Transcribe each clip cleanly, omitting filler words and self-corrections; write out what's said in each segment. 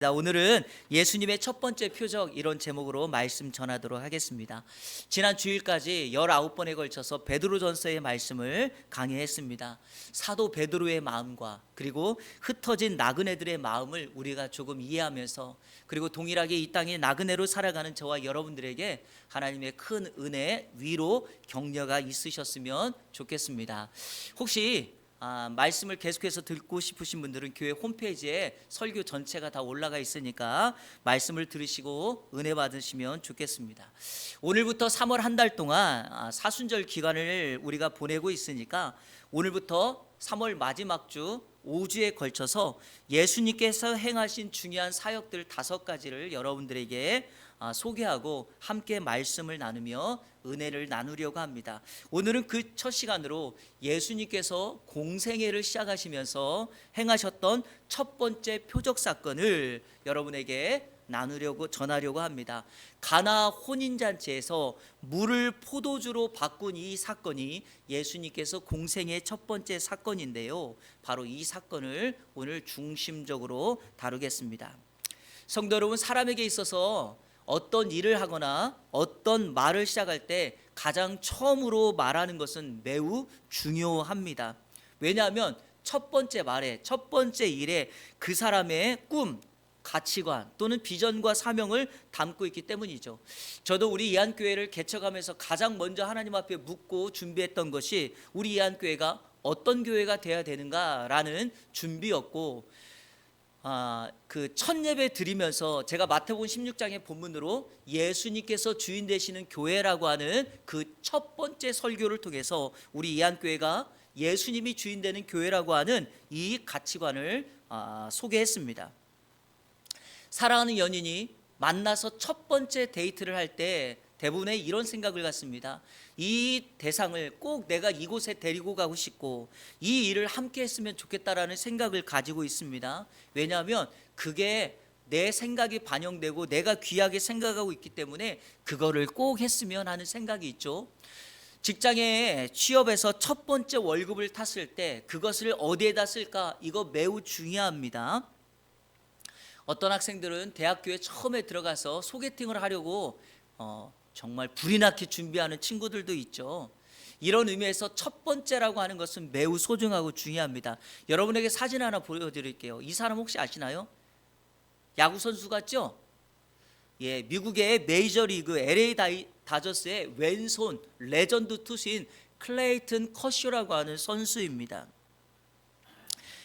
오늘은 예수님의 첫 번째 표적 이런 제목으로 말씀 전하도록 하겠습니다. 지난 주일까지 19번에 걸쳐서 베드로전서의 말씀을 강의했습니다. 사도 베드로의 마음과 그리고 흩어진 나그네들의 마음을 우리가 조금 이해하면서 그리고 동일하게 이 땅에 나그네로 살아가는 저와 여러분들에게 하나님의 큰 은혜, 위로, 격려가 있으셨으면 좋겠습니다. 혹시 말씀을 계속해서 듣고 싶으신 분들은 교회 홈페이지에 설교 전체가 다 올라가 있으니까 말씀을 들으시고 은혜 받으시면 좋겠습니다. 오늘부터 3월 한 달 동안 사순절 기간을 우리가 보내고 있으니까 오늘부터 3월 마지막 주 5주에 걸쳐서 예수님께서 행하신 중요한 사역들 5가지를 여러분들에게 소개하고 함께 말씀을 나누며 은혜를 나누려고 합니다. 오늘은 그 첫 시간으로 예수님께서 공생애를 시작하시면서 행하셨던 첫 번째 표적 사건을 여러분에게 전하려고 합니다. 가나 혼인잔치에서 물을 포도주로 바꾼 이 사건이 예수님께서 공생의 첫 번째 사건인데요. 바로 이 사건을 오늘 중심적으로 다루겠습니다. 성도 여러분, 사람에게 있어서 어떤 일을 하거나 어떤 말을 시작할 때 가장 처음으로 말하는 것은 매우 중요합니다. 왜냐하면 첫 번째 말에, 첫 번째 일에 그 사람의 꿈, 가치관 또는 비전과 사명을 담고 있기 때문이죠. 저도 우리 이한교회를 개척하면서 가장 먼저 하나님 앞에 묻고 준비했던 것이 우리 이한교회가 어떤 교회가 되어야 되는가라는 준비였고, 그 첫 예배 드리면서 제가 마태복음 16장의 본문으로 예수님께서 주인 되시는 교회라고 하는 그 첫 번째 설교를 통해서 우리 이한교회가 예수님이 주인 되는 교회라고 하는 이 가치관을 소개했습니다. 사랑하는 연인이 만나서 첫 번째 데이트를 할 때 대부분의 이런 생각을 갖습니다. 이 대상을 꼭 내가 이곳에 데리고 가고 싶고 이 일을 함께 했으면 좋겠다라는 생각을 가지고 있습니다. 왜냐하면 그게 내 생각이 반영되고 내가 귀하게 생각하고 있기 때문에 그거를 꼭 했으면 하는 생각이 있죠. 직장에 취업해서 첫 번째 월급을 탔을 때 그것을 어디에다 쓸까? 이거 매우 중요합니다. 어떤 학생들은 대학교에 처음에 들어가서 소개팅을 하려고 정말 불이 나게 준비하는 친구들도 있죠. 이런 의미에서 첫 번째라고 하는 것은 매우 소중하고 중요합니다. 여러분에게 사진 하나 보여드릴게요. 이 사람 혹시 아시나요? 야구 선수 같죠? 예, 미국의 메이저리그 LA 다저스의 왼손 레전드 투수인 클레이튼 커쇼라고 하는 선수입니다.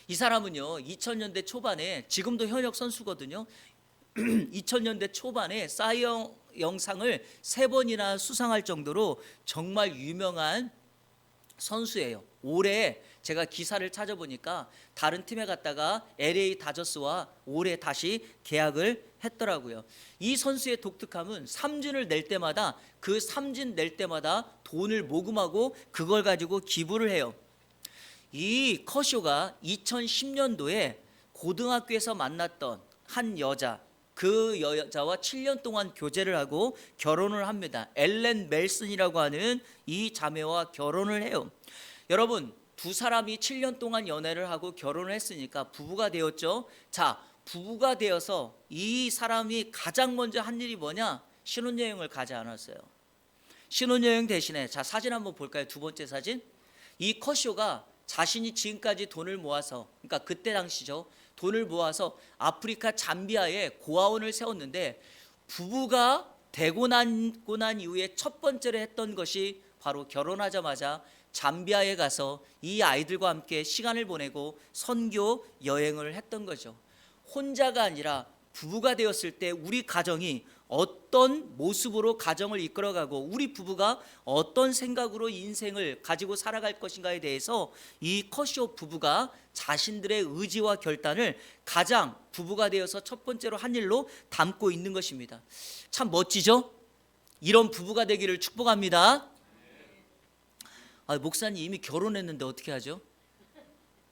이 사람은요 2000년대 초반에, 지금도 현역 선수거든요. 2000년대 초반에 사이 영상을 3번이나 수상할 정도로 정말 유명한 선수예요. 올해 제가 기사를 찾아보니까 다른 팀에 갔다가 LA 다저스와 올해 다시 계약을 했더라고요. 이 선수의 독특함은 삼진을 낼 때마다 그 삼진 낼 때마다 돈을 모금하고 그걸 가지고 기부를 해요. 이 커쇼가 2010년도에 고등학교에서 만났던 한 여자, 그 여자와 7년 동안 교제를 하고 결혼을 합니다. 엘렌 멜슨이라고 하는 이 자매와 결혼을 해요. 여러분, 두 사람이 7년 동안 연애를 하고 결혼을 했으니까 부부가 되었죠. 자, 부부가 되어서 이 사람이 가장 먼저 한 일이 뭐냐? 신혼여행을 가지 않았어요. 신혼여행 대신에, 자, 사진 한번 볼까요? 두 번째 사진. 이 커쇼가 자신이 지금까지 돈을 모아서, 그러니까 그때 당시죠, 돈을 모아서 아프리카 잠비아에 고아원을 세웠는데 부부가 되고 난 이후에 첫 번째로 했던 것이 바로 결혼하자마자 잠비아에 가서 이 아이들과 함께 시간을 보내고 선교 여행을 했던 거죠. 혼자가 아니라 부부가 되었을 때 우리 가정이 어떤 모습으로 가정을 이끌어가고 우리 부부가 어떤 생각으로 인생을 가지고 살아갈 것인가에 대해서 이 커쇼 부부가 자신들의 의지와 결단을 가장 부부가 되어서 첫 번째로 한 일로 담고 있는 것입니다. 참 멋지죠? 이런 부부가 되기를 축복합니다. 목사님 이미 결혼했는데 어떻게 하죠?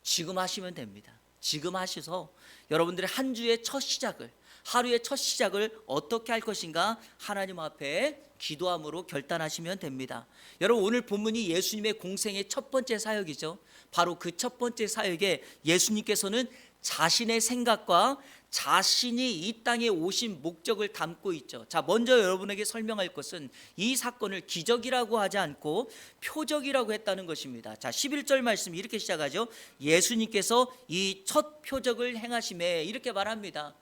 지금 하시면 됩니다. 지금 하셔서 여러분들의 한 주의 첫 시작을, 하루의 첫 시작을 어떻게 할 것인가 하나님 앞에 기도함으로 결단하시면 됩니다. 여러분, 오늘 본문이 예수님의 공생의 첫 번째 사역이죠. 바로 그 첫 번째 사역에 예수님께서는 자신의 생각과 자신이 이 땅에 오신 목적을 담고 있죠. 자, 먼저 여러분에게 설명할 것은 이 사건을 기적이라고 하지 않고 표적이라고 했다는 것입니다. 자, 11절 말씀 이렇게 시작하죠. 예수님께서 이 첫 표적을 행하심에, 이렇게 말합니다.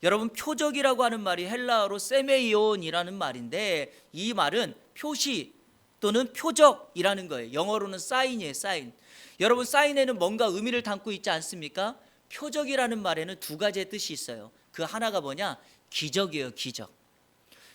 여러분, 표적이라고 하는 말이 헬라어로 세메이온이라는 말인데, 이 말은 표시 또는 표적이라는 거예요. 영어로는 사인이에요. 사인. 여러분, 사인에는 뭔가 의미를 담고 있지 않습니까? 표적이라는 말에는 두 가지의 뜻이 있어요. 그 하나가 뭐냐? 기적이에요. 기적.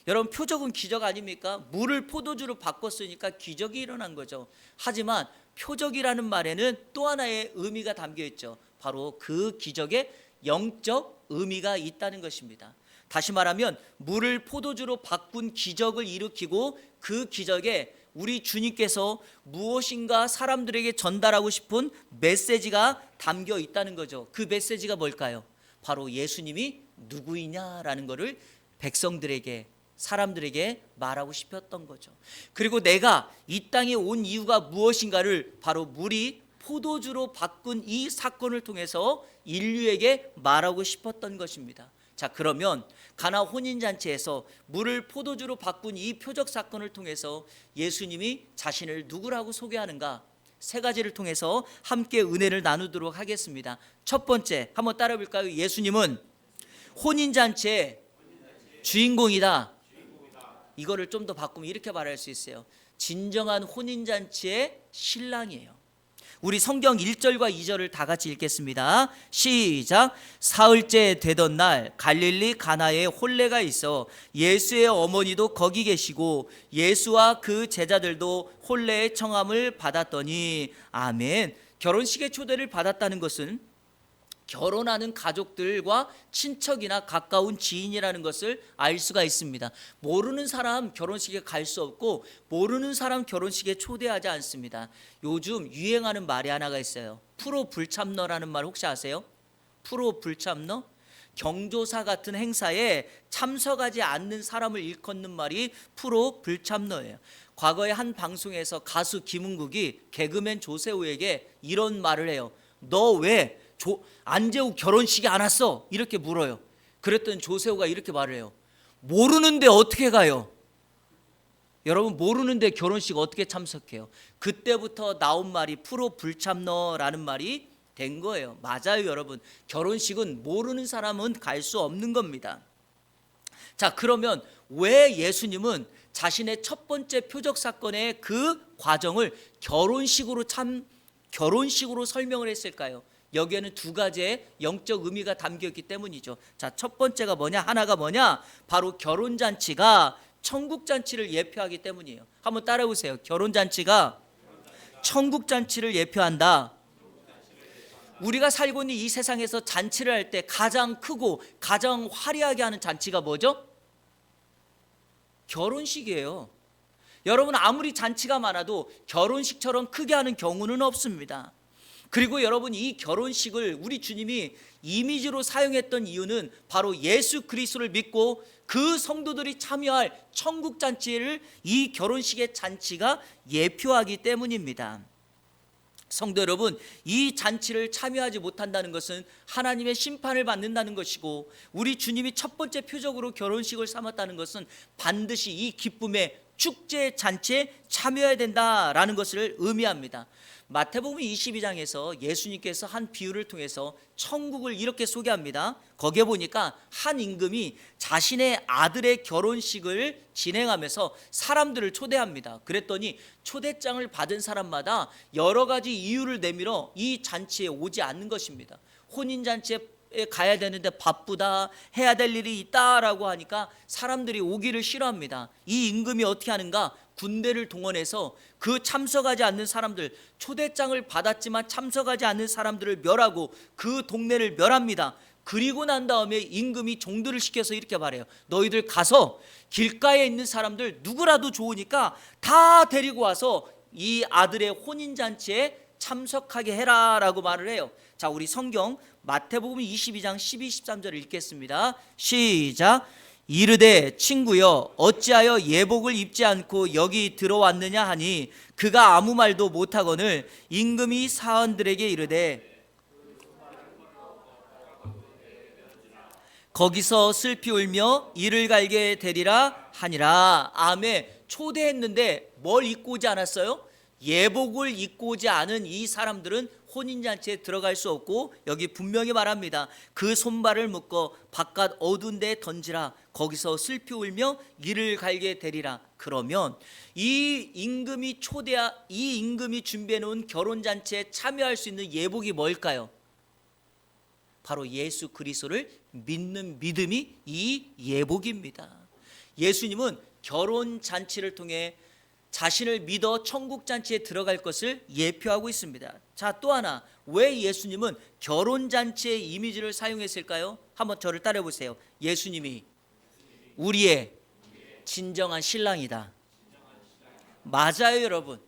여러분, 표적은 기적 아닙니까? 물을 포도주로 바꿨으니까 기적이 일어난 거죠. 하지만 표적이라는 말에는 또 하나의 의미가 담겨 있죠. 바로 그 기적에 영적 의미가 있다는 것입니다. 다시 말하면 물을 포도주로 바꾼 기적을 일으키고, 그 기적에 우리 주님께서 무엇인가 사람들에게 전달하고 싶은 메시지가 담겨 있다는 거죠. 그 메시지가 뭘까요? 바로 예수님이 누구이냐라는 것을 백성들에게, 사람들에게 말하고 싶었던 거죠. 그리고 내가 이 땅에 온 이유가 무엇인가를 바로 물이 포도주로 바꾼 이 사건을 통해서 인류에게 말하고 싶었던 것입니다. 자, 그러면 가나 혼인잔치에서 물을 포도주로 바꾼 이 표적 사건을 통해서 예수님이 자신을 누구라고 소개하는가? 세 가지를 통해서 함께 은혜를 나누도록 하겠습니다. 첫 번째, 한번 따라 볼까요? 예수님은 혼인잔치의 주인공이다. 이거를 좀 더 바꾸면 이렇게 말할 수 있어요. 진정한 혼인잔치의 신랑이에요. 우리 성경 1절과 2절을 다 같이 읽겠습니다. 시작. 사흘째 되던 날 갈릴리 가나에 혼례가 있어 예수의 어머니도 거기 계시고 예수와 그 제자들도 혼례의 청함을 받았더니. 아멘. 결혼식의 초대를 받았다는 것은 결혼하는 가족들과 친척이나 가까운 지인이라는 것을 알 수가 있습니다. 모르는 사람 결혼식에 갈 수 없고, 모르는 사람 결혼식에 초대하지 않습니다. 요즘 유행하는 말이 하나가 있어요. 프로 불참러라는 말 혹시 아세요? 프로 불참러? 경조사 같은 행사에 참석하지 않는 사람을 일컫는 말이 프로 불참러예요. 과거에 한 방송에서 가수 김은국이 개그맨 조세호에게 이런 말을 해요. 너 왜 안재욱 결혼식에 안 왔어? 이렇게 물어요. 그랬더니 조세호가 이렇게 말을 해요. 모르는데 어떻게 가요? 여러분, 모르는데 결혼식 어떻게 참석해요? 그때부터 나온 말이 프로 불참러라는 말이 된 거예요. 맞아요, 여러분. 결혼식은 모르는 사람은 갈 수 없는 겁니다. 자, 그러면 왜 예수님은 자신의 첫 번째 표적 사건의 그 과정을 결혼식으로 설명을 했을까요? 여기에는 두 가지의 영적 의미가 담겨 있기 때문이죠. 자, 첫 번째가 뭐냐? 하나가 뭐냐? 바로 결혼잔치가 천국잔치를 예표하기 때문이에요. 한번 따라해 보세요. 결혼잔치가 천국잔치를 예표한다. 우리가 살고 있는 이 세상에서 잔치를 할 때 가장 크고 가장 화려하게 하는 잔치가 뭐죠? 결혼식이에요. 여러분, 아무리 잔치가 많아도 결혼식처럼 크게 하는 경우는 없습니다. 그리고 여러분, 이 결혼식을 우리 주님이 이미지로 사용했던 이유는 바로 예수 그리스도를 믿고 그 성도들이 참여할 천국 잔치를 이 결혼식의 잔치가 예표하기 때문입니다. 성도 여러분, 이 잔치를 참여하지 못한다는 것은 하나님의 심판을 받는다는 것이고, 우리 주님이 첫 번째 표적으로 결혼식을 삼았다는 것은 반드시 이 기쁨의 축제 잔치에 참여해야 된다라는 것을 의미합니다. 마태복음 22장에서 예수님께서 한 비유를 통해서 천국을 이렇게 소개합니다. 거기에 보니까 한 임금이 자신의 아들의 결혼식을 진행하면서 사람들을 초대합니다. 그랬더니 초대장을 받은 사람마다 여러 가지 이유를 내밀어 이 잔치에 오지 않는 것입니다. 혼인잔치에 가야 되는데 바쁘다, 해야 될 일이 있다라고 하니까 사람들이 오기를 싫어합니다. 이 임금이 어떻게 하는가? 군대를 동원해서 그 참석하지 않는 사람들, 초대장을 받았지만 참석하지 않는 사람들을 멸하고 그 동네를 멸합니다. 그리고 난 다음에 임금이 종들을 시켜서 이렇게 말해요. 너희들 가서 길가에 있는 사람들 누구라도 좋으니까 다 데리고 와서 이 아들의 혼인잔치에 참석하게 해라 라고 말을 해요. 자, 우리 성경 마태복음 22장 12, 13절을 읽겠습니다. 시작. 이르되 친구여 어찌하여 예복을 입지 않고 여기 들어왔느냐 하니 그가 아무 말도 못하거늘 임금이 사원들에게 이르되 거기서 슬피 울며 이를 갈게 되리라 하니라. 아멘. 초대했는데 뭘 입고 오지 않았어요? 예복을 입고 오지 않은 이 사람들은 혼인잔치에 들어갈 수 없고, 여기 분명히 말합니다. 그 손발을 묶어 바깥 어두운 데 던지라. 거기서 슬피 울며 이를 갈게 되리라. 그러면 이 임금이 준비해 놓은 결혼잔치에 참여할 수 있는 예복이 뭘까요? 바로 예수 그리스도를 믿는 믿음이 이 예복입니다. 예수님은 결혼잔치를 통해 자신을 믿어 천국잔치에 들어갈 것을 예표하고 있습니다. 자, 또 하나, 왜 예수님은 결혼잔치의 이미지를 사용했을까요? 한번 저를 따라해 보세요. 예수님이 우리의 진정한 신랑이다. 맞아요, 여러분.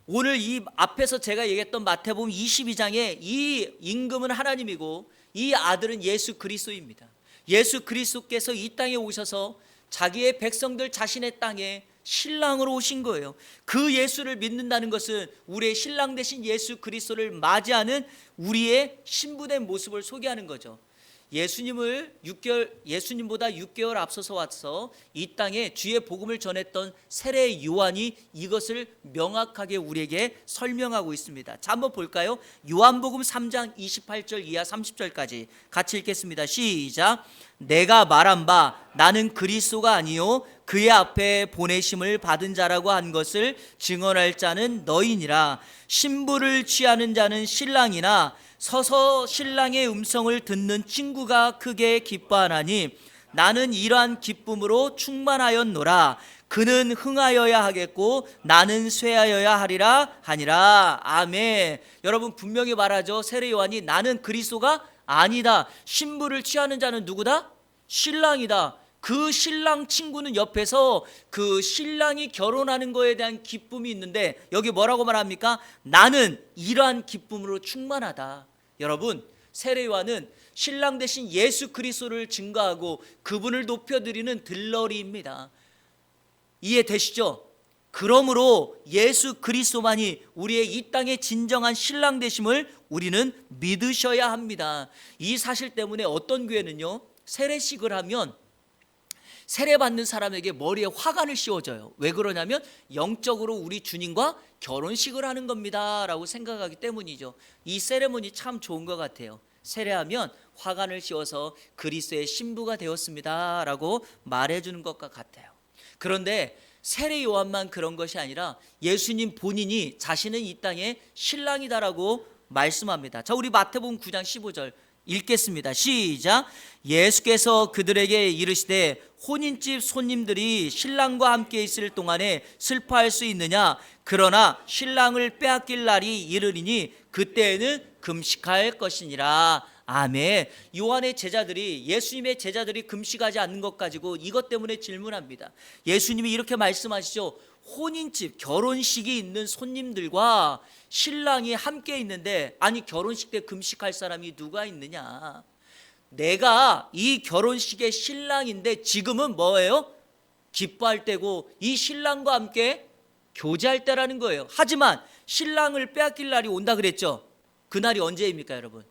오늘 이 앞에서 제가 얘기했던 마태복음 22장에 이 임금은 하나님이고 이 아들은 예수 그리스도입니다. 예수 그리스도께서 이 땅에 오셔서 자기의 백성들 자신의 땅에 신랑으로 오신 거예요. 그 예수를 믿는다는 것은 우리의 신랑 되신 예수 그리스도를 맞이하는 우리의 신부된 모습을 소개하는 거죠. 예수님보다 6개월 앞서서 와서 이 땅에 주의 복음을 전했던 세례 요한이 이것을 명확하게 우리에게 설명하고 있습니다. 자, 한번 볼까요? 요한복음 3장 28절 이하 30절까지 같이 읽겠습니다. 시작. 내가 말한 바 나는 그리스도가 아니요 그의 앞에 보내심을 받은 자라고 한 것을 증언할 자는 너희니라. 신부를 취하는 자는 신랑이나 서서 신랑의 음성을 듣는 친구가 크게 기뻐하나니 나는 이러한 기쁨으로 충만하였노라. 그는 흥하여야 하겠고 나는 쇠하여야 하리라 하니라. 아멘. 여러분, 분명히 말하죠. 세례 요한이 나는 그리스도가 아니다. 신부를 취하는 자는 누구다? 신랑이다. 그 신랑 친구는 옆에서 그 신랑이 결혼하는 거에 대한 기쁨이 있는데, 여기 뭐라고 말합니까? 나는 이러한 기쁨으로 충만하다. 여러분, 세례 요한은 신랑 대신 예수 그리스도를 증거하고 그분을 높여드리는 들러리입니다. 이해되시죠? 그러므로 예수 그리스도만이 우리의 이 땅의 진정한 신랑 되심을 우리는 믿으셔야 합니다. 이 사실 때문에 어떤 교회는요, 세례식을 하면 세례받는 사람에게 머리에 화관을 씌워줘요. 왜 그러냐면 영적으로 우리 주님과 결혼식을 하는 겁니다 라고 생각하기 때문이죠. 이 세레모니 참 좋은 것 같아요. 세례하면 화관을 씌워서 그리스도의 신부가 되었습니다 라고 말해주는 것과 같아요. 그런데 세례 요한만 그런 것이 아니라 예수님 본인이 자신은 이 땅의 신랑이다라고 말씀합니다. 자, 우리 마태복음 9장 15절 읽겠습니다. 시작. 예수께서 그들에게 이르시되 혼인집 손님들이 신랑과 함께 있을 동안에 슬퍼할 수 있느냐? 그러나 신랑을 빼앗길 날이 이르리니 그때에는 금식할 것이니라. 아멘. 요한의 제자들이, 예수님의 제자들이 금식하지 않는 것 가지고 이것 때문에 질문합니다. 예수님이 이렇게 말씀하시죠. 혼인집, 결혼식이 있는 손님들과 신랑이 함께 있는데, 아니 결혼식 때 금식할 사람이 누가 있느냐? 내가 이 결혼식의 신랑인데 지금은 뭐예요? 기뻐할 때고 이 신랑과 함께 교제할 때라는 거예요. 하지만 신랑을 빼앗길 날이 온다 그랬죠. 그날이 언제입니까, 여러분?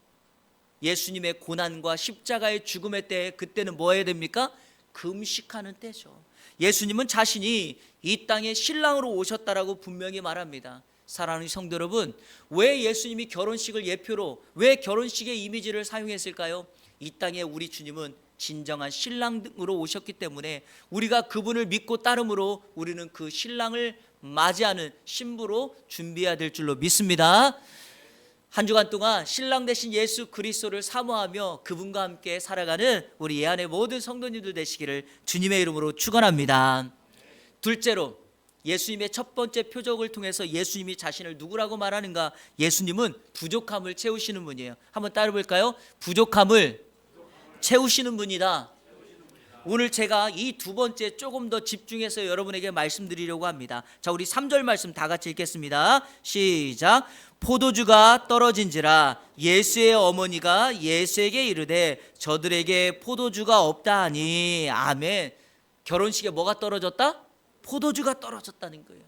예수님의 고난과 십자가의 죽음의 때, 그때는 뭐 해야 됩니까? 금식하는 때죠. 예수님은 자신이 이 땅에 신랑으로 오셨다라고 분명히 말합니다. 사랑하는 성도 여러분, 왜 예수님이 결혼식을 예표로, 왜 결혼식의 이미지를 사용했을까요? 이 땅에 우리 주님은 진정한 신랑으로 오셨기 때문에 우리가 그분을 믿고 따름으로 우리는 그 신랑을 맞이하는 신부로 준비해야 될 줄로 믿습니다. 한 주간 동안 신랑 되신 예수 그리스도를 사모하며 그분과 함께 살아가는 우리 예안의 모든 성도님들 되시기를 주님의 이름으로 축원합니다. 둘째로, 예수님의 첫 번째 표적을 통해서 예수님이 자신을 누구라고 말하는가? 예수님은 부족함을 채우시는 분이에요. 한번 따라 볼까요? 부족함을 채우시는 분이다. 오늘 제가 이 두 번째 조금 더 집중해서 여러분에게 말씀드리려고 합니다. 자, 우리 3절 말씀 다 같이 읽겠습니다. 시작. 포도주가 떨어진지라 예수의 어머니가 예수에게 이르되 저들에게 포도주가 없다 하니. 아멘. 결혼식에 뭐가 떨어졌다? 포도주가 떨어졌다는 거예요.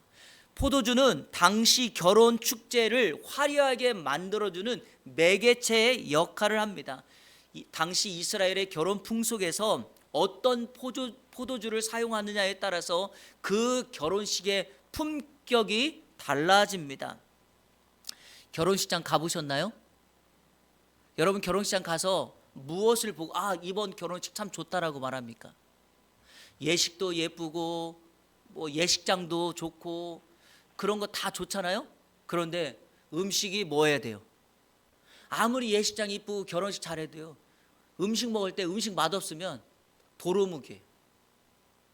포도주는 당시 결혼 축제를 화려하게 만들어주는 매개체의 역할을 합니다. 당시 이스라엘의 결혼 풍속에서 어떤 포도주를 사용하느냐에 따라서 그 결혼식의 품격이 달라집니다. 결혼식장 가보셨나요? 여러분 결혼식장 가서 무엇을 보고 이번 결혼식 참 좋다라고 말합니까? 예식도 예쁘고 뭐 예식장도 좋고 그런 거 다 좋잖아요. 그런데 음식이 뭐 해야 돼요? 아무리 예식장 이쁘고 결혼식 잘해도요, 음식 먹을 때 음식 맛없으면 도루묵이에요.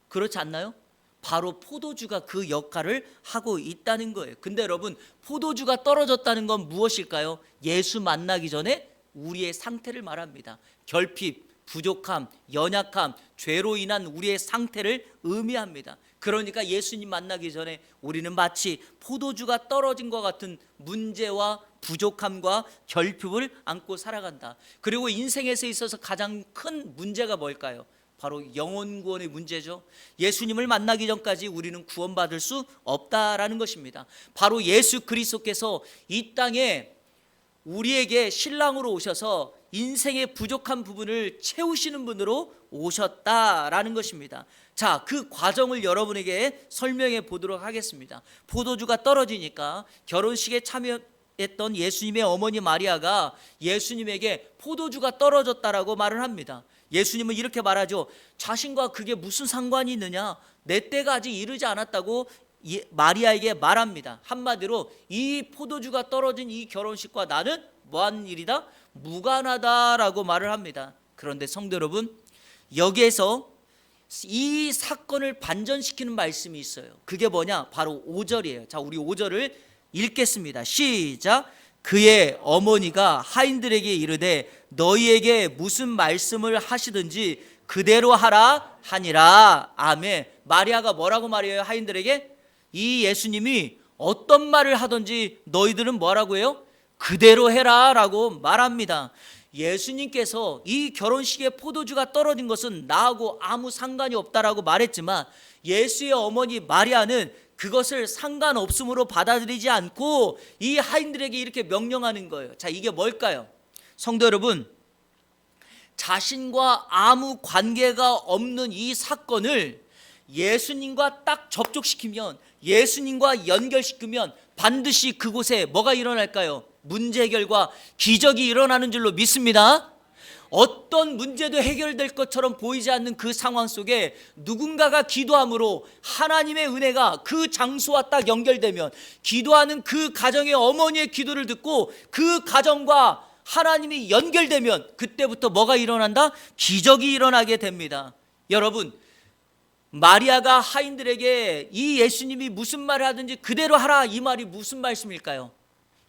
그렇지 않나요? 바로 포도주가 그 역할을 하고 있다는 거예요. 근데 여러분, 포도주가 떨어졌다는 건 무엇일까요? 예수 만나기 전에 우리의 상태를 말합니다. 결핍, 부족함, 연약함, 죄로 인한 우리의 상태를 의미합니다. 그러니까 예수님 만나기 전에 우리는 마치 포도주가 떨어진 것 같은 문제와 부족함과 결핍을 안고 살아간다. 그리고 인생에서 있어서 가장 큰 문제가 뭘까요? 바로 영혼 구원의 문제죠. 예수님을 만나기 전까지 우리는 구원받을 수 없다라는 것입니다. 바로 예수 그리스도께서 이 땅에 우리에게 신랑으로 오셔서 인생의 부족한 부분을 채우시는 분으로 오셨다라는 것입니다. 자, 그 과정을 여러분에게 설명해 보도록 하겠습니다. 포도주가 떨어지니까 결혼식에 참여했던 예수님의 어머니 마리아가 예수님에게 포도주가 떨어졌다라고 말을 합니다. 예수님은 이렇게 말하죠. 자신과 그게 무슨 상관이 있느냐? 내 때가 아직 이르지 않았다고 마리아에게 말합니다. 한마디로 이 포도주가 떨어진 이 결혼식과 나는 뭐한 일이다? 무관하다라고 말을 합니다. 그런데 성도 여러분, 여기에서 이 사건을 반전시키는 말씀이 있어요. 그게 뭐냐? 바로 5절이에요. 자, 우리 5절을 읽겠습니다. 시작. 그의 어머니가 하인들에게 이르되 너희에게 무슨 말씀을 하시든지 그대로 하라 하니라. 아멘. 마리아가 뭐라고 말해요? 하인들에게 이 예수님이 어떤 말을 하든지 너희들은 뭐라고 해요? 그대로 해라 라고 말합니다. 예수님께서 이 결혼식에 포도주가 떨어진 것은 나하고 아무 상관이 없다라고 말했지만 예수의 어머니 마리아는 그것을 상관없음으로 받아들이지 않고 이 하인들에게 이렇게 명령하는 거예요. 자, 이게 뭘까요? 성도 여러분, 자신과 아무 관계가 없는 이 사건을 예수님과 딱 접촉시키면, 예수님과 연결시키면 반드시 그곳에 뭐가 일어날까요? 문제 해결과 기적이 일어나는 줄로 믿습니다. 어떤 문제도 해결될 것처럼 보이지 않는 그 상황 속에 누군가가 기도함으로 하나님의 은혜가 그 장소와 딱 연결되면, 기도하는 그 가정의 어머니의 기도를 듣고 그 가정과 하나님이 연결되면 그때부터 뭐가 일어난다? 기적이 일어나게 됩니다. 여러분, 마리아가 하인들에게 이 예수님이 무슨 말을 하든지 그대로 하라, 이 말이 무슨 말씀일까요?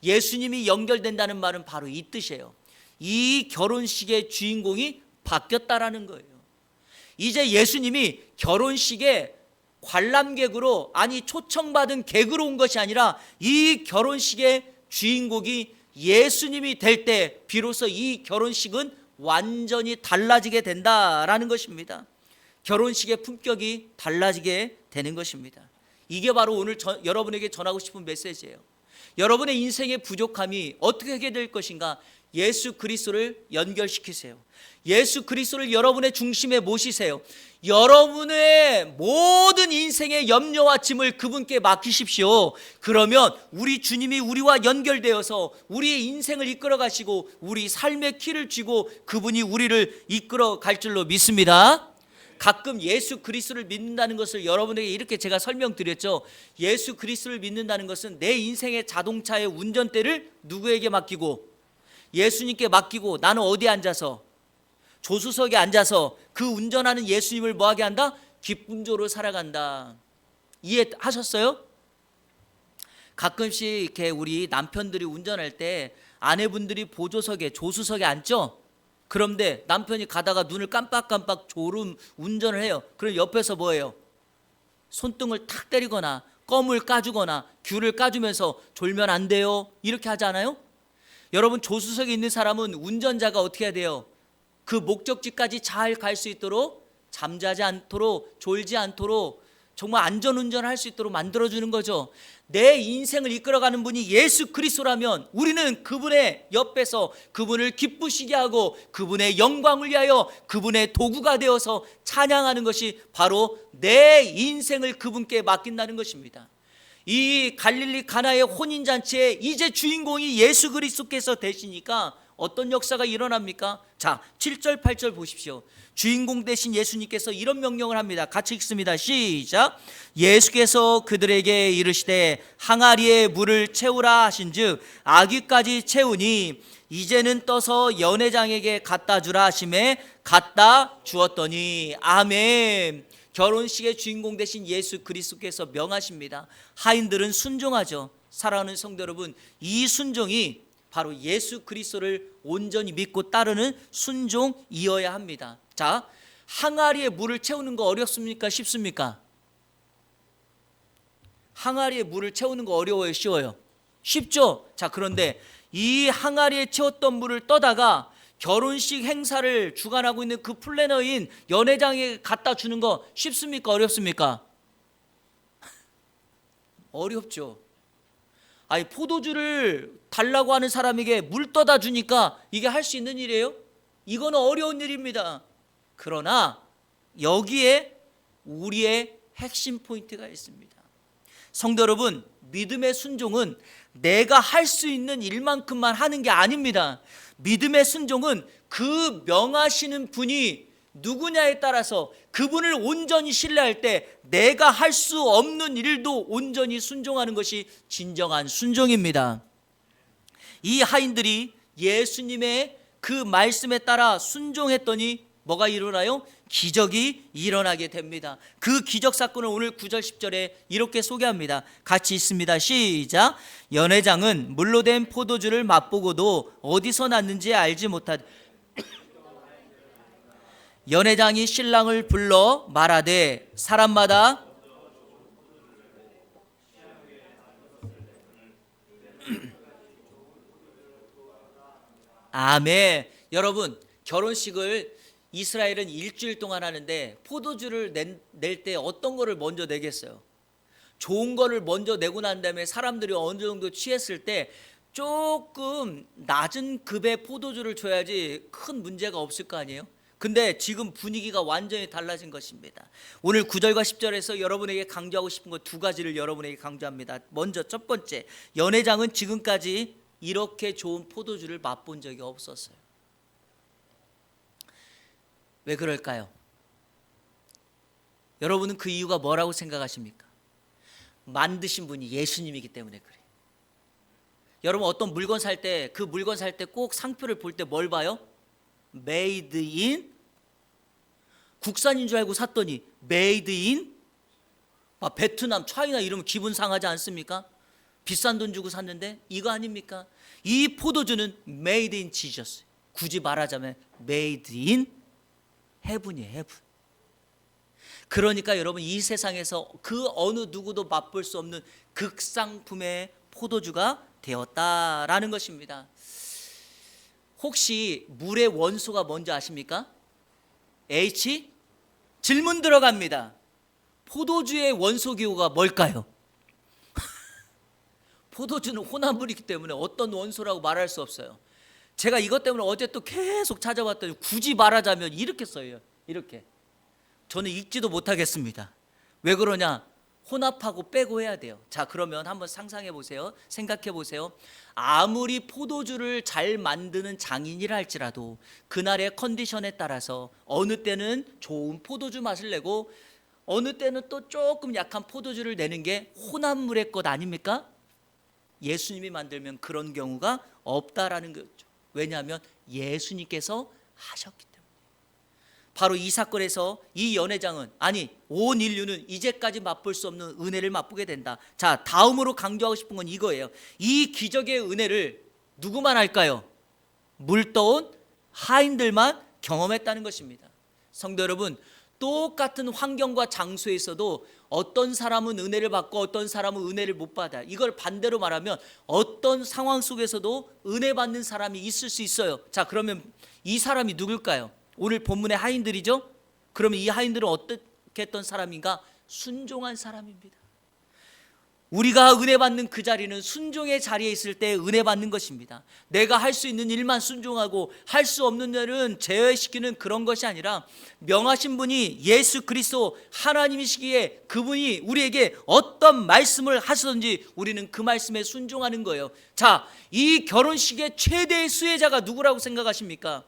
예수님이 연결된다는 말은 바로 이 뜻이에요. 이 결혼식의 주인공이 바뀌었다라는 거예요. 이제 예수님이 결혼식에 관람객으로, 아니 초청받은 객으로 온 것이 아니라 이 결혼식의 주인공이 예수님이 될 때 비로소 이 결혼식은 완전히 달라지게 된다라는 것입니다. 결혼식의 품격이 달라지게 되는 것입니다. 이게 바로 오늘 여러분에게 전하고 싶은 메시지예요. 여러분의 인생의 부족함이 어떻게 해결될 것인가? 예수 그리스도를 연결시키세요. 예수 그리스도를 여러분의 중심에 모시세요. 여러분의 모든 인생의 염려와 짐을 그분께 맡기십시오. 그러면 우리 주님이 우리와 연결되어서 우리의 인생을 이끌어 가시고 우리 삶의 키를 쥐고 그분이 우리를 이끌어 갈 줄로 믿습니다. 가끔 예수 그리스도를 믿는다는 것을 여러분에게 이렇게 제가 설명드렸죠. 예수 그리스도를 믿는다는 것은 내 인생의 자동차의 운전대를 누구에게 맡기고, 예수님께 맡기고 나는 어디에 앉아서, 조수석에 앉아서 그 운전하는 예수님을 뭐하게 한다? 기쁨조로 살아간다. 이해하셨어요? 가끔씩 이렇게 우리 남편들이 운전할 때 아내분들이 보조석에, 조수석에 앉죠? 그런데 남편이 가다가 눈을 깜빡깜빡 졸음 운전을 해요. 그럼 옆에서 뭐예요? 손등을 탁 때리거나 껌을 까주거나 귤을 까주면서 졸면 안 돼요, 이렇게 하지 않아요? 여러분, 조수석에 있는 사람은 운전자가 어떻게 해야 돼요? 그 목적지까지 잘 갈 수 있도록, 잠자지 않도록, 졸지 않도록 정말 안전운전할 수 있도록 만들어주는 거죠. 내 인생을 이끌어가는 분이 예수 그리스도라면 우리는 그분의 옆에서 그분을 기쁘시게 하고 그분의 영광을 위하여 그분의 도구가 되어서 찬양하는 것이 바로 내 인생을 그분께 맡긴다는 것입니다. 이 갈릴리 가나의 혼인잔치에 이제 주인공이 예수 그리스도께서 되시니까 어떤 역사가 일어납니까? 자, 7절 8절 보십시오. 주인공 되신 예수님께서 이런 명령을 합니다. 같이 읽습니다. 시작. 예수께서 그들에게 이르시되 항아리에 물을 채우라 하신즉 아귀까지 채우니 이제는 떠서 연회장에게 갖다 주라 하심에 갖다 주었더니 아멘. 결혼식의 주인공 되신 예수 그리스도께서 명하십니다. 하인들은 순종하죠. 사랑하는 성도 여러분, 이 순종이 바로 예수 그리스도를 온전히 믿고 따르는 순종이어야 합니다. 자, 항아리에 물을 채우는 거 어렵습니까? 쉽습니까? 항아리에 물을 채우는 거 어려워요? 쉬워요? 쉽죠? 자, 그런데 이 항아리에 채웠던 물을 떠다가 결혼식 행사를 주관하고 있는 그 플래너인 연회장에 갖다 주는 거 쉽습니까? 어렵습니까? 어렵죠. 아니, 포도주를 달라고 하는 사람에게 물 떠다 주니까 이게 할 수 있는 일이에요? 이거는 어려운 일입니다. 그러나 여기에 우리의 핵심 포인트가 있습니다. 성도 여러분, 믿음의 순종은 내가 할 수 있는 일만큼만 하는 게 아닙니다. 믿음의 순종은 그 명하시는 분이 누구냐에 따라서 그분을 온전히 신뢰할 때 내가 할 수 없는 일도 온전히 순종하는 것이 진정한 순종입니다. 이 하인들이 예수님의 그 말씀에 따라 순종했더니 뭐가 일어나요? 기적이 일어나게 됩니다. 그 기적 사건을 오늘 9절 10절에 이렇게 소개합니다. 같이 있습니다. 시작. 연회장은 물로 된 포도주를 맛보고도 어디서 났는지 알지 못하되 연회장이 신랑을 불러 말하되 사람마다 아멘. 여러분, 결혼식을 이스라엘은 일주일 동안 하는데 포도주를 낼 때 어떤 거를 먼저 내겠어요? 좋은 거를 먼저 내고 난 다음에 사람들이 어느 정도 취했을 때 조금 낮은 급의 포도주를 줘야지 큰 문제가 없을 거 아니에요? 근데 지금 분위기가 완전히 달라진 것입니다. 오늘 9절과 10절에서 여러분에게 강조하고 싶은 것 두 가지를 여러분에게 강조합니다. 먼저 첫 번째, 연회장은 지금까지 이렇게 좋은 포도주를 맛본 적이 없었어요. 왜 그럴까요? 여러분은 그 이유가 뭐라고 생각하십니까? 만드신 분이 예수님이기 때문에 그래요. 여러분, 어떤 물건 살 때 그 물건 살 때 꼭 상표를 볼 때 뭘 봐요? Made in, 국산인 줄 알고 샀더니 Made in 베트남, 차이나 이러면 기분 상하지 않습니까? 비싼 돈 주고 샀는데 이거 아닙니까? 이 포도주는 Made in Jesus, 굳이 말하자면 Made in Heaven이에요. Heaven. 그러니까 여러분, 이 세상에서 그 어느 누구도 맛볼 수 없는 극상품의 포도주가 되었다라는 것입니다. 혹시 물의 원소가 뭔지 아십니까? H? 질문 들어갑니다. 포도주의 원소 기호가 뭘까요? 포도주는 혼합물이기 때문에 어떤 원소라고 말할 수 없어요. 제가 이것 때문에 어제 또 계속 찾아봤더니 굳이 말하자면 이렇게 써요. 이렇게. 저는 읽지도 못하겠습니다. 왜 그러냐? 혼합하고 빼고 해야 돼요. 자, 그러면 한번 상상해 보세요. 생각해 보세요. 아무리 포도주를 잘 만드는 장인이라 할지라도 그날의 컨디션에 따라서 어느 때는 좋은 포도주 맛을 내고 어느 때는 또 조금 약한 포도주를 내는 게 혼합물의 것 아닙니까? 예수님이 만들면 그런 경우가 없다라는 거죠. 왜냐하면 예수님께서 하셨기 때문에. 바로 이 사건에서 이 연회장은, 아니 온 인류는 이제까지 맛볼 수 없는 은혜를 맛보게 된다. 자, 다음으로 강조하고 싶은 건 이거예요. 이 기적의 은혜를 누구만 할까요? 물 떠온 하인들만 경험했다는 것입니다. 성도 여러분, 똑같은 환경과 장소에서도 어떤 사람은 은혜를 받고 어떤 사람은 은혜를 못 받아요. 이걸 반대로 말하면 어떤 상황 속에서도 은혜 받는 사람이 있을 수 있어요. 자, 그러면 이 사람이 누굴까요? 오늘 본문의 하인들이죠? 그러면 이 하인들은 어떻게 했던 사람인가? 순종한 사람입니다. 우리가 은혜 받는 그 자리는 순종의 자리에 있을 때 은혜 받는 것입니다. 내가 할 수 있는 일만 순종하고 할 수 없는 일은 제외시키는 그런 것이 아니라 명하신 분이 예수 그리스도 하나님이시기에 그분이 우리에게 어떤 말씀을 하시든지 우리는 그 말씀에 순종하는 거예요. 자, 이 결혼식의 최대의 수혜자가 누구라고 생각하십니까?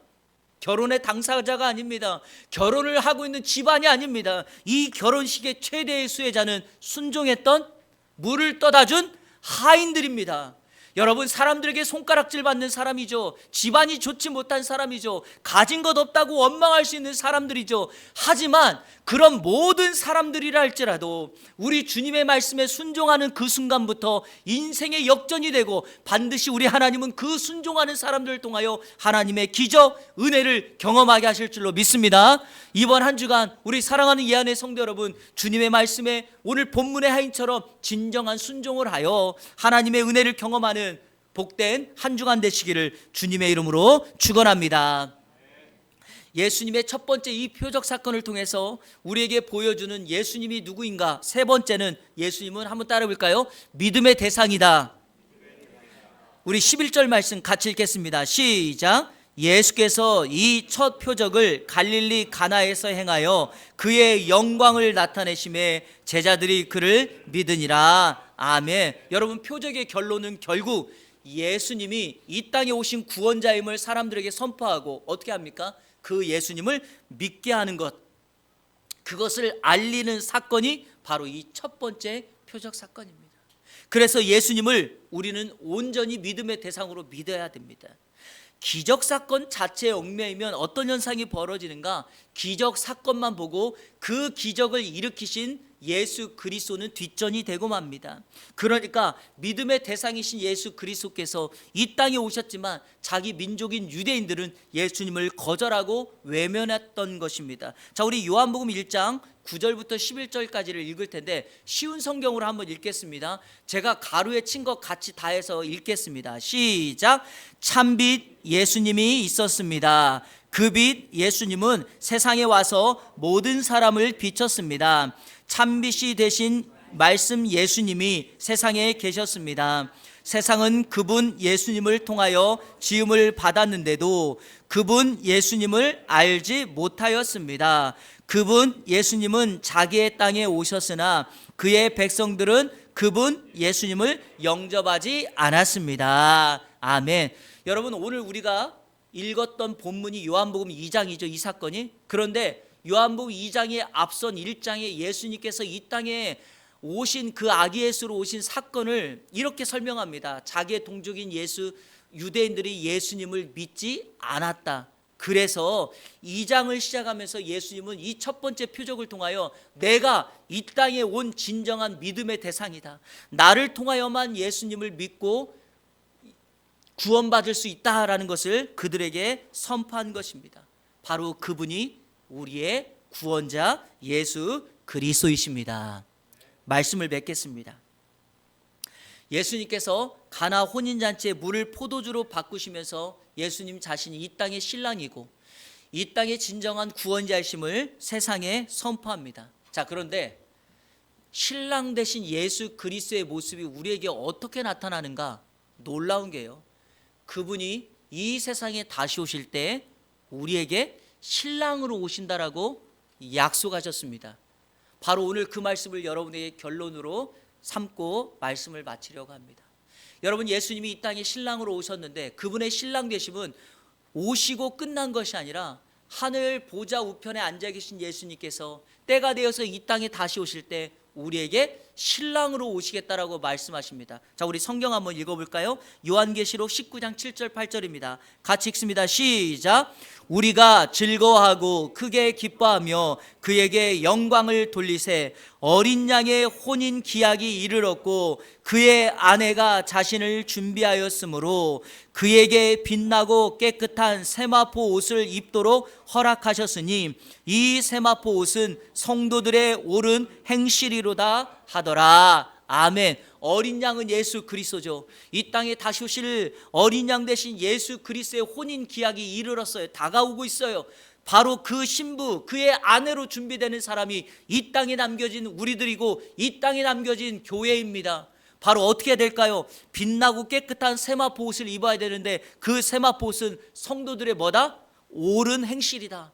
결혼의 당사자가 아닙니다. 결혼을 하고 있는 집안이 아닙니다. 이 결혼식의 최대의 수혜자는 순종했던 물을 떠다 준 하인들입니다. 여러분, 사람들에게 손가락질 받는 사람이죠. 집안이 좋지 못한 사람이죠. 가진 것 없다고 원망할 수 있는 사람들이죠. 하지만 그런 모든 사람들이라 할지라도 우리 주님의 말씀에 순종하는 그 순간부터 인생의 역전이 되고 반드시 우리 하나님은 그 순종하는 사람들을 통하여 하나님의 기적, 은혜를 경험하게 하실 줄로 믿습니다. 이번 한 주간 우리 사랑하는 예한의 성도 여러분, 주님의 말씀에 오늘 본문의 하인처럼 진정한 순종을 하여 하나님의 은혜를 경험하는 복된 한 주간 되시기를 주님의 이름으로 축원합니다. 예수님의 첫 번째 이 표적 사건을 통해서 우리에게 보여주는 예수님이 누구인가? 세 번째는 예수님은 한번 따라 볼까요? 믿음의 대상이다. 우리 11절 말씀 같이 읽겠습니다. 시작. 예수께서 이 첫 표적을 갈릴리 가나에서 행하여 그의 영광을 나타내심에 제자들이 그를 믿으니라. 아멘. 여러분, 표적의 결론은 결국 예수님이 이 땅에 오신 구원자임을 사람들에게 선포하고 어떻게 합니까? 그 예수님을 믿게 하는 것, 그것을 알리는 사건이 바로 이 첫 번째 표적 사건입니다. 그래서 예수님을 우리는 온전히 믿음의 대상으로 믿어야 됩니다. 기적 사건 자체에 얽매이면 어떤 현상이 벌어지는가? 기적 사건만 보고 그 기적을 일으키신 예수 그리스도는 뒷전이 되고 맙니다. 그러니까 믿음의 대상이신 예수 그리스도께서 이 땅에 오셨지만 자기 민족인 유대인들은 예수님을 거절하고 외면했던 것입니다. 자, 우리 요한복음 1장 9절부터 11절까지를 읽을 텐데 쉬운 성경으로 한번 읽겠습니다. 제가 가루에 친 것 같이 다 해서 읽겠습니다. 시작. 참빛 예수님이 있었습니다. 그 빛 예수님은 세상에 와서 모든 사람을 비췄습니다. 참빛이 되신 말씀 예수님이 세상에 계셨습니다. 세상은 그분 예수님을 통하여 지음을 받았는데도 그분 예수님을 알지 못하였습니다. 그분 예수님은 자기의 땅에 오셨으나 그의 백성들은 그분 예수님을 영접하지 않았습니다. 아멘. 여러분, 오늘 우리가 읽었던 본문이 요한복음 2장이죠. 이 사건이. 그런데 요한복음 2장에 앞선 1장에 예수님께서 이 땅에 오신 그 아기 예수로 오신 사건을 이렇게 설명합니다. 자기의 동족인 유대인들이 예수님을 믿지 않았다. 그래서 2장을 시작하면서 예수님은 이 첫 번째 표적을 통하여 내가 이 땅에 온 진정한 믿음의 대상이다. 나를 통하여만 예수님을 믿고 구원받을 수 있다라는 것을 그들에게 선포한 것입니다. 바로 그분이 우리의 구원자 예수 그리스도이십니다. 말씀을 맺겠습니다. 예수님께서 가나 혼인잔치에 물을 포도주로 바꾸시면서 예수님 자신이 이 땅의 신랑이고 이 땅의 진정한 구원자이심을 세상에 선포합니다. 자, 그런데 신랑 되신 예수 그리스도의 모습이 우리에게 어떻게 나타나는가? 놀라운 게요, 그분이 이 세상에 다시 오실 때 우리에게 신랑으로 오신다라고 약속하셨습니다. 바로 오늘 그 말씀을 여러분에게 결론으로 삼고 말씀을 마치려고 합니다. 여러분, 예수님이 이 땅에 신랑으로 오셨는데 그분의 신랑 되심은 오시고 끝난 것이 아니라 하늘 보좌 우편에 앉아 계신 예수님께서 때가 되어서 이 땅에 다시 오실 때 우리에게 신랑으로 오시겠다라고 말씀하십니다. 자, 우리 성경 한번 읽어볼까요? 요한계시록 19장 7절 8절입니다. 같이 읽습니다. 시작. 우리가 즐거워하고 크게 기뻐하며 그에게 영광을 돌리세 어린 양의 혼인 기약이 이르렀고 그의 아내가 자신을 준비하였으므로 그에게 빛나고 깨끗한 세마포 옷을 입도록 허락하셨으니 이 세마포 옷은 성도들의 옳은 행실이로다 하더라. 아멘. 어린 양은 예수 그리스도죠. 이 땅에 다시 오실 어린 양 대신 예수 그리스도의 혼인 기약이 이르렀어요. 다가오고 있어요. 바로 그 신부, 그의 아내로 준비되는 사람이 이 땅에 남겨진 우리들이고 이 땅에 남겨진 교회입니다. 바로 어떻게 될까요? 빛나고 깨끗한 세마포옷을 입어야 되는데 그 세마포옷은 성도들의 뭐다? 옳은 행실이다.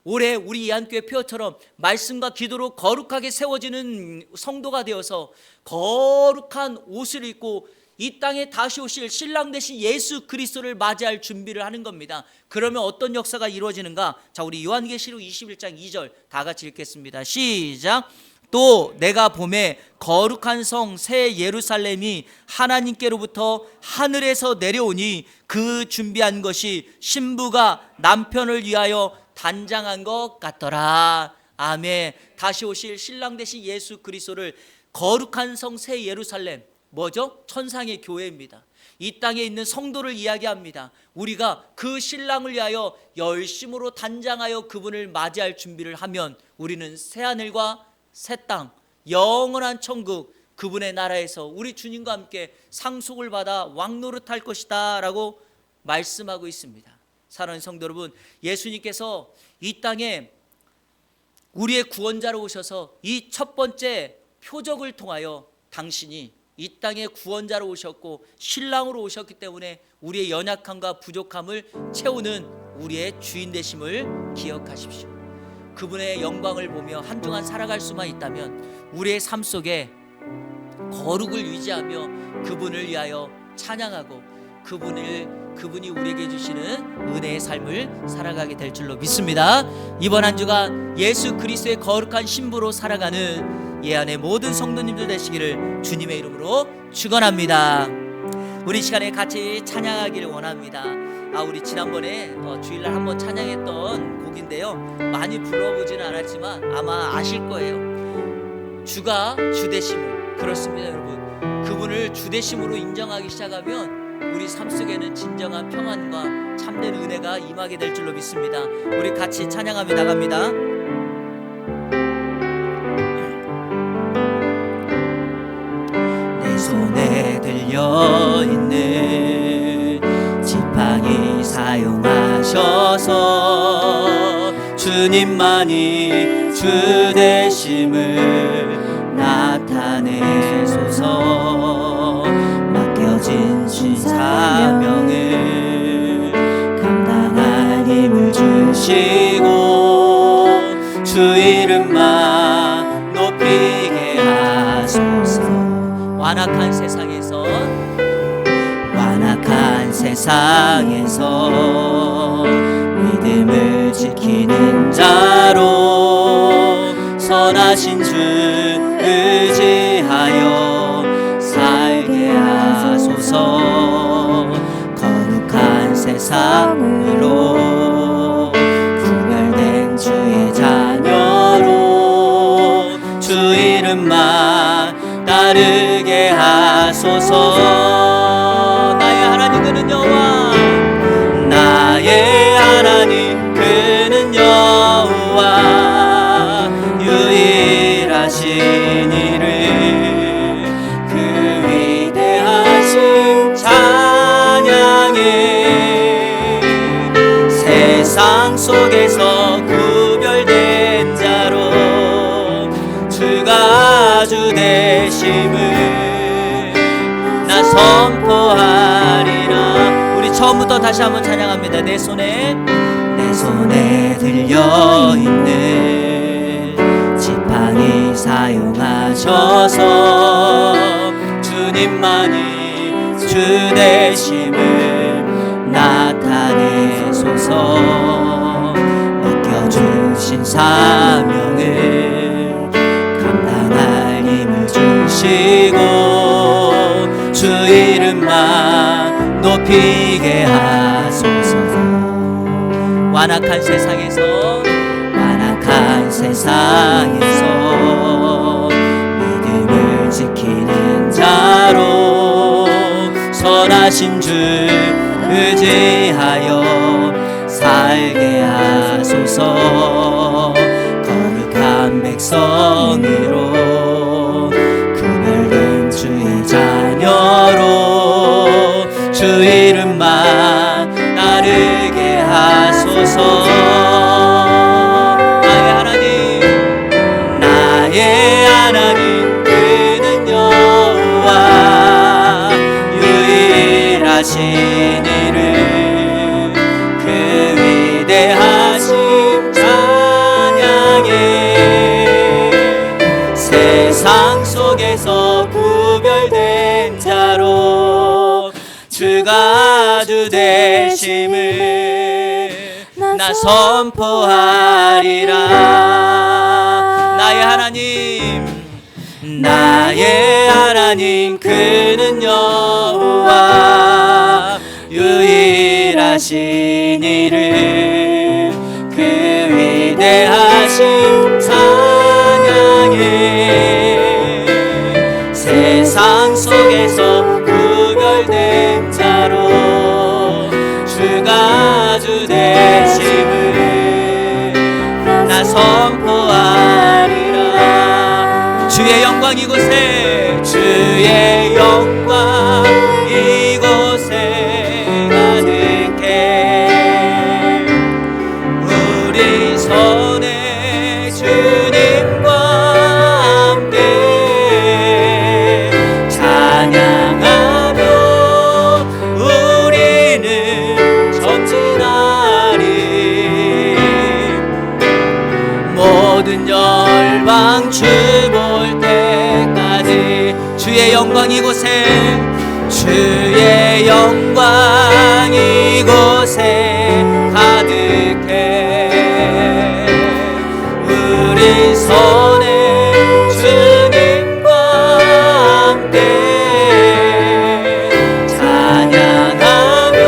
올해 우리 이한교회 표어처럼 말씀과 기도로 거룩하게 세워지는 성도가 되어서 거룩한 옷을 입고 이 땅에 다시 오실 신랑 되신 예수 그리스도를 맞이할 준비를 하는 겁니다. 그러면 어떤 역사가 이루어지는가? 자, 우리 요한계시록 21장 2절 다 같이 읽겠습니다. 시작. 또 내가 보매 거룩한 성 새 예루살렘이 하나님께로부터 하늘에서 내려오니 그 준비한 것이 신부가 남편을 위하여 단장한 것 같더라. 아멘. 다시 오실 신랑 되신 예수 그리스도를 거룩한 성 새 예루살렘, 뭐죠? 천상의 교회입니다. 이 땅에 있는 성도를 이야기합니다. 우리가 그 신랑을 위하여 열심으로 단장하여 그분을 맞이할 준비를 하면 우리는 새하늘과 새 땅, 영원한 천국, 그분의 나라에서 우리 주님과 함께 상속을 받아 왕노릇할 것이다 라고 말씀하고 있습니다. 사랑하는 성도 여러분, 예수님께서 이 땅에 우리의 구원자로 오셔서 이 첫 번째 표적을 통하여 당신이 이 땅에 구원자로 오셨고 신랑으로 오셨기 때문에 우리의 연약함과 부족함을 채우는 우리의 주인 되심을 기억하십시오. 그분의 영광을 보며 한동안 살아갈 수만 있다면 우리의 삶 속에 거룩을 유지하며 그분을 위하여 찬양하고 그분이 우리에게 주시는 은혜의 삶을 살아가게 될 줄로 믿습니다. 이번 한 주간 예수 그리스도의 거룩한 신부로 살아가는 예안의 모든 성도님들 되시기를 주님의 이름으로 축원합니다. 우리 시간에 같이 찬양하기를 원합니다. 우리 지난번에 주일날 한번 찬양했던 곡인데요, 많이 불러보지는 않았지만 아마 아실 거예요. 주가 주되심을. 그렇습니다 여러분, 그분을 주되심으로 인정하기 시작하면 우리 삶 속에는 진정한 평안과 참된 은혜가 임하게 될 줄로 믿습니다. 우리 같이 찬양하며 나갑니다. 내 손에 들려있는 지팡이 사용하셔서 주님만이 주 되심을 나타내소서. 맡겨진 신사명을 감당할 힘을 주시고 주 이름만 높이게 하소서. 완악한 세상에서 믿음을 지키는 자로 선하신 주 의지하여 살게 하소서. 거룩한 세상으로 구별된 주의 자녀로 주 이름만 따르게 하소서. 나의 하나님 그는 여호와, 나의 하나님 그는 여호와, 유일하신 이를 그 위대하신 찬양해. 세상 속에서 구별된 자로 주가 주 되심을 나 선포하리라. 우리 처음부터 다시 한번 찬양합니다. 내 손에 들려있는 지팡이 사용하셔서 주님만이 주 되심을 나타내소서. 맡겨주신 사명을 감당할 힘을 주시고 주 이름만 높이게 하소서. 완악한 세상에서 믿음을 지키는 자로 선하신 주 의지하여 살게 하소서. 거룩한 백성으로 구별된 주의 자녀로 주 이름만 따르게 하소서. 하신 일을 그 위대하신 찬양해. 세상 속에서 구별된 자로 주가 주 되심을 나 선포하리라. 나의 하나님, 나의 하나님 그는 여호와, 유일하신 이를 그 위대하신 찬양해. 세상 속에서 구별된 자로 주가 주 되심을 나 선포하리라. 주의 영광 이곳에, 주의 영광 이곳에 가득해. 우리 손에 주님과 함께 찬양하며 우리는 전진하리. 모든 열방 주 볼 때까지 주의 영광 이곳에, 주의 영광 이곳에 가득해. 우리 손에 주님과 함께 찬양하며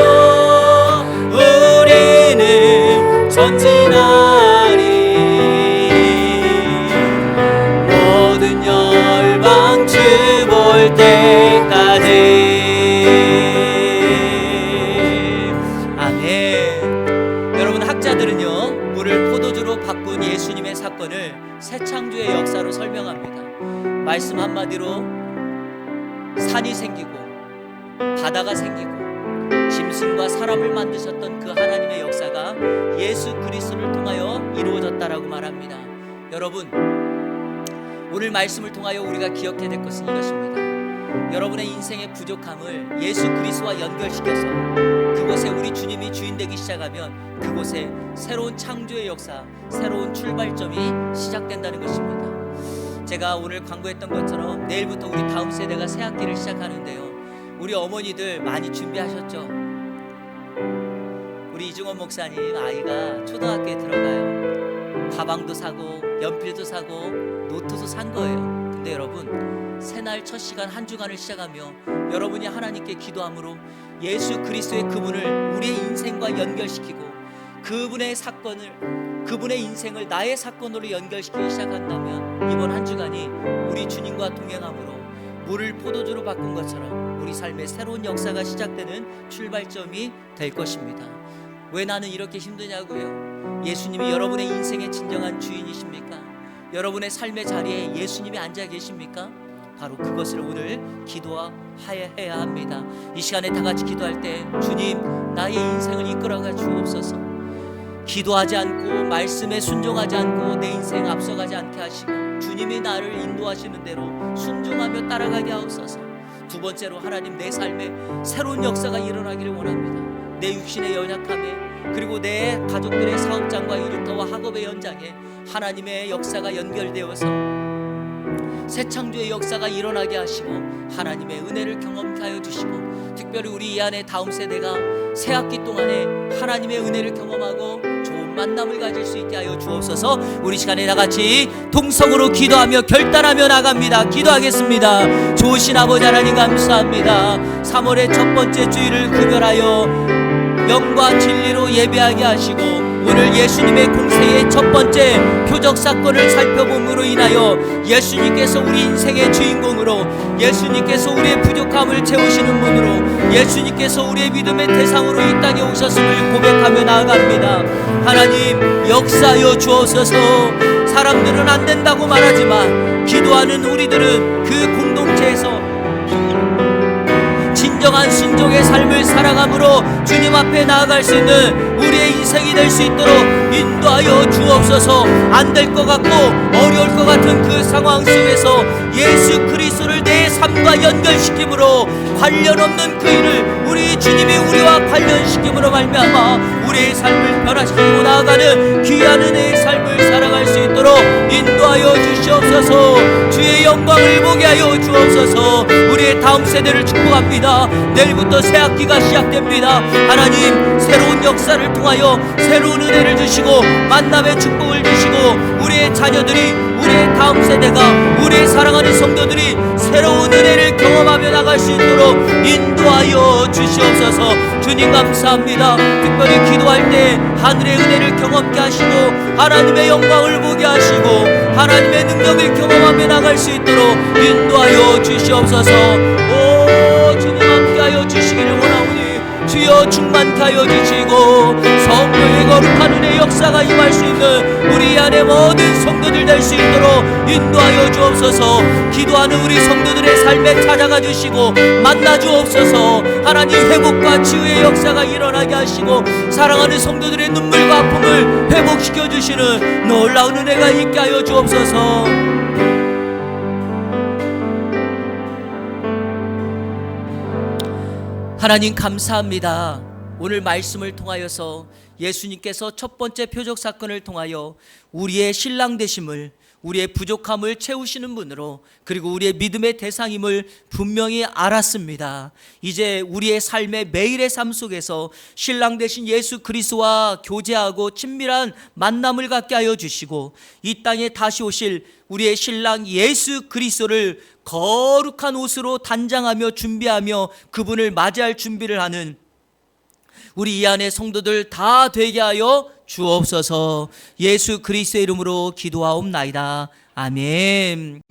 우리는 전진하리. 모든 열방 주 볼 때까지. 아멘. 여러분, 학자들은요, 물을 포도주로 바꾼 예수님의 사건을 새 창조의 역사로 설명합니다. 말씀 한마디로 산이 생기고 바다가 생기고 짐승과 사람을 만드셨던 그 하나님의 역사가 예수 그리스도를 통하여 이루어졌다라고 말합니다. 여러분, 오늘 말씀을 통하여 우리가 기억해야 될 것은 이것입니다. 여러분의 인생의 부족함을 예수 그리스도와 연결시켜서 그곳에 우리 주님이 주인 되기 시작하면 그곳에 새로운 창조의 역사, 새로운 출발점이 시작된다는 것입니다. 제가 오늘 광고했던 것처럼 내일부터 우리 다음 세대가 새 학기를 시작하는데요, 우리 어머니들 많이 준비하셨죠? 우리 이중원 목사님 아이가 초등학교에 들어가요. 가방도 사고 연필도 사고 노트도 산 거예요. 근데 여러분, 새날 첫 시간 한 주간을 시작하며 여러분이 하나님께 기도함으로 예수 그리스도의 그분을 우리의 인생과 연결시키고 그분의 사건을, 그분의 인생을 나의 사건으로 연결시키기 시작한다면 이번 한 주간이 우리 주님과 동행함으로 물을 포도주로 바꾼 것처럼 우리 삶의 새로운 역사가 시작되는 출발점이 될 것입니다. 왜 나는 이렇게 힘드냐고요? 예수님이 여러분의 인생의 진정한 주인이십니까? 여러분의 삶의 자리에 예수님이 앉아 계십니까? 바로 그것을 오늘 기도해야 합니다. 이 시간에 다 같이 기도할 때, 주님, 나의 인생을 이끌어가 주옵소서. 기도하지 않고 말씀에 순종하지 않고 내 인생 앞서가지 않게 하시고 주님이 나를 인도하시는 대로 순종하며 따라가게 하옵소서. 두 번째로, 하나님, 내 삶에 새로운 역사가 일어나기를 원합니다. 내 육신의 연약함에, 그리고 내 가족들의 사업장과 일터와 학업의 현장에 하나님의 역사가 연결되어서 새 창조의 역사가 일어나게 하시고 하나님의 은혜를 경험케 하여 주시고, 특별히 우리 이 안에 다음 세대가 새 학기 동안에 하나님의 은혜를 경험하고 좋은 만남을 가질 수 있게 하여 주옵소서. 우리 시간에 다같이 동성으로 기도하며 결단하며 나갑니다. 기도하겠습니다. 좋으신 아버지 하나님, 감사합니다. 3월의 첫 번째 주일을 구별하여 영과 진리로 예배하게 하시고 오늘 예수님의 공생의 첫 번째 표적 사건을 살펴봄으로 인하여 예수님께서 우리 인생의 주인공으로, 예수님께서 우리의 부족함을 채우시는 분으로, 예수님께서 우리의 믿음의 대상으로 이 땅에 오셨음을 고백하며 나아갑니다. 하나님, 역사하여 주옵소서. 사람들은 안 된다고 말하지만 기도하는 우리들은 그 공동체에서 진정한 순종의 삶을 살아감으로 주님 앞에 나아갈 수 있는 우리의 인생이 될 수 있도록 인도하여 주옵소서. 안 될 것 같고 어려울 것 같은 그 상황 속에서 예수 그리스도를 내 삶과 연결시킴으로 관련 없는 그 일을 우리 주 단련시킴으로 말미암아 우리의 삶을 변화시키고 나아가는 귀한 은혜의 삶을 살아갈 수 있도록 인도하여 주시옵소서. 주의 영광을 보게 하여 주옵소서. 우리의 다음 세대를 축복합니다. 내일부터 새 학기가 시작됩니다. 하나님, 새로운 역사를 통하여 새로운 은혜를 주시고 만남의 축복을 주시고 우리의 자녀들이, 우리의 다음 세대가, 우리의 사랑하는 성도들이 새로운 은혜를 경험하며 나갈 수 있도록 인도하여 주시옵소서. 주님 감사합니다. 특별히 기도할 때 하늘의 은혜를 경험케 하시고 하나님의 영광을 보게 하시고 하나님의 능력을 경험하며 나갈 수 있도록 인도하여 주시옵소서. 오 주님 함께하여 주시기를 원하오니 주여 충만케 하여 주시고 성령의 거룩한 은혜의 역사가 임할 수 있는 우리 안에 모든 성도들 될 수 있도록 인도하여 주옵소서. 기도하는 우리 성도들의 삶에 찾아가 주시고 만나 주옵소서. 하나님, 회복과 치유의 역사가 일어나게 하시고 사랑하는 성도들의 눈물과 아픔을 회복시켜 주시는 놀라운 은혜가 있게 하여 주옵소서. 하나님 감사합니다. 오늘 말씀을 통하여서 예수님께서 첫 번째 표적 사건을 통하여 우리의 신랑 되심을, 우리의 부족함을 채우시는 분으로, 그리고 우리의 믿음의 대상임을 분명히 알았습니다. 이제 우리의 삶의 매일의 삶 속에서 신랑 되신 예수 그리스도와 교제하고 친밀한 만남을 갖게 하여 주시고 이 땅에 다시 오실 우리의 신랑 예수 그리스도를 거룩한 옷으로 단장하며 준비하며 그분을 맞이할 준비를 하는 우리 이 안의 성도들 다 되게 하여 주옵소서. 예수 그리스도의 이름으로 기도하옵나이다. 아멘.